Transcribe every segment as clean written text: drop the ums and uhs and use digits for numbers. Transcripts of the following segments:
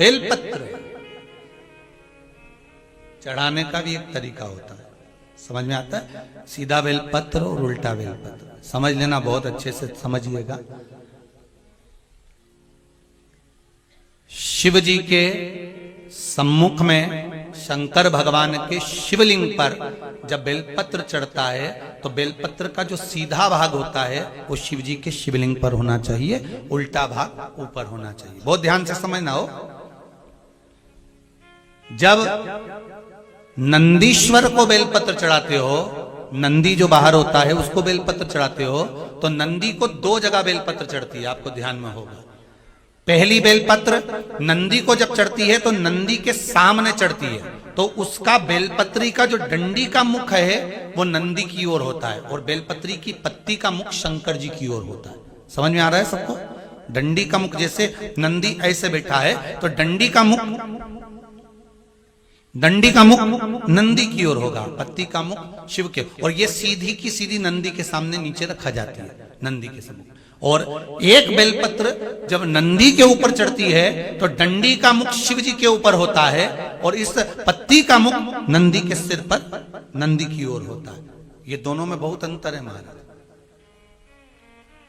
बेलपत्र चढ़ाने का भी एक तरीका होता है, समझ में आता है? सीधा बेलपत्र और उल्टा बेलपत्र समझ लेना, बहुत अच्छे से समझिएगा। शिव जी के सम्मुख में शंकर भगवान के शिवलिंग पर जब बेलपत्र चढ़ता है तो बेलपत्र का जो सीधा भाग होता है वो शिव जी के शिवलिंग पर होना चाहिए, उल्टा भाग ऊपर होना चाहिए। बहुत ध्यान से समझना हो। जब नंदीश्वर को बेलपत्र चढ़ाते हो, नंदी जो बाहर होता है उसको बेलपत्र चढ़ाते हो, तो नंदी को दो जगह बेलपत्र चढ़ती है, आपको ध्यान में होगा। पहली बेलपत्र नंदी को जब चढ़ती है तो नंदी के सामने चढ़ती है, तो उसका बेलपत्री का जो डंडी का मुख है वो नंदी की ओर होता है और बेलपत्री की पत्ती का मुख शंकर जी की ओर होता है। समझ में आ रहा है सबको? डंडी का मुख, जैसे नंदी ऐसे बैठा है तो डंडी का मुख नंदी की ओर होगा, पत्ती का मुख शिव के, और ये सीधी की सीधी नंदी के सामने नीचे रखा जाती है, नंदी के सम्मुख। और एक बेलपत्र जब नंदी के ऊपर चढ़ती है तो डंडी का मुख शिव जी के ऊपर होता है और इस पत्ती का मुख नंदी के सिर पर नंदी की ओर होता है। ये दोनों में बहुत अंतर है महाराज।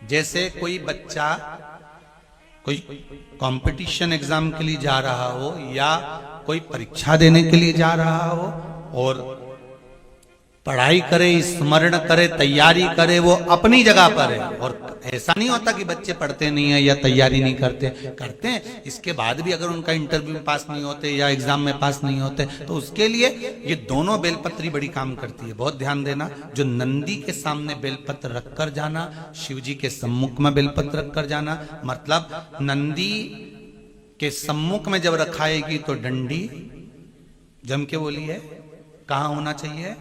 जैसे कोई बच्चा कोई कंपटीशन एग्जाम के लिए जा रहा हो या कोई परीक्षा देने के लिए जा रहा हो और पढ़ाई करे, स्मरण करे, तैयारी करे, वो अपनी जगह पर है। और ऐसा नहीं होता कि बच्चे पढ़ते नहीं है या तैयारी नहीं करते हैं। इसके बाद भी अगर उनका इंटरव्यू में पास नहीं होते या एग्जाम में पास नहीं होते तो उसके लिए ये दोनों बेलपत्री बड़ी काम करती है। बहुत ध्यान देना, जो नंदी के सामने बेलपत्र रखकर जाना, शिव जी के सम्मुख में बेलपत्र रखकर जाना, मतलब नंदी के सम्मुख में जब रखाएगी तो डंडी जम के बोली है कहां होना चाहिए?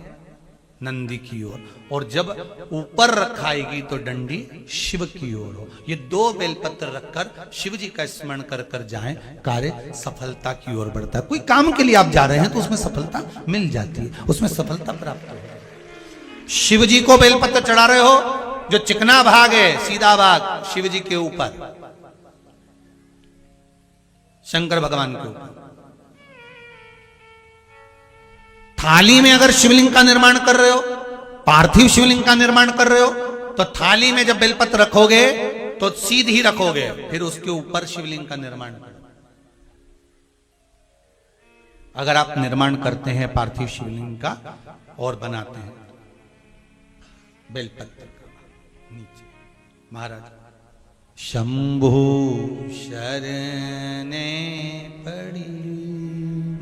नंदी की ओर। और जब ऊपर रखाएगी तो डंडी शिव की ओर हो। ये दो बेलपत्र रखकर शिव जी का स्मरण कर कर जाएं, कार्य सफलता की ओर बढ़ता है। कोई काम के लिए आप जा रहे हैं तो उसमें सफलता मिल जाती है, उसमें सफलता प्राप्त हो। शिव जी को बेलपत्र चढ़ा रहे हो, जो चिकना भाग है, सीधा भाग शिव जी के ऊपर, शंकर भगवान के ऊपर। थाली में अगर शिवलिंग का निर्माण कर रहे हो, पार्थिव शिवलिंग का निर्माण कर रहे हो, तो थाली में जब बेलपत्र रखोगे तो सीधी रखोगे, फिर उसके ऊपर शिवलिंग का निर्माण करो। अगर आप निर्माण करते हैं पार्थिव शिवलिंग का और बनाते हैं बेलपत्र का नीचे, महाराज शंभु शरणे पड़ी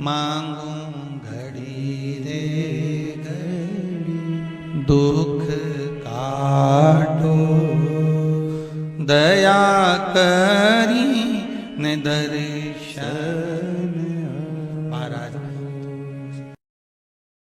मांगू घड़ी रे घड़ी, दुख काटो दया करी ने दर्शन। महाराज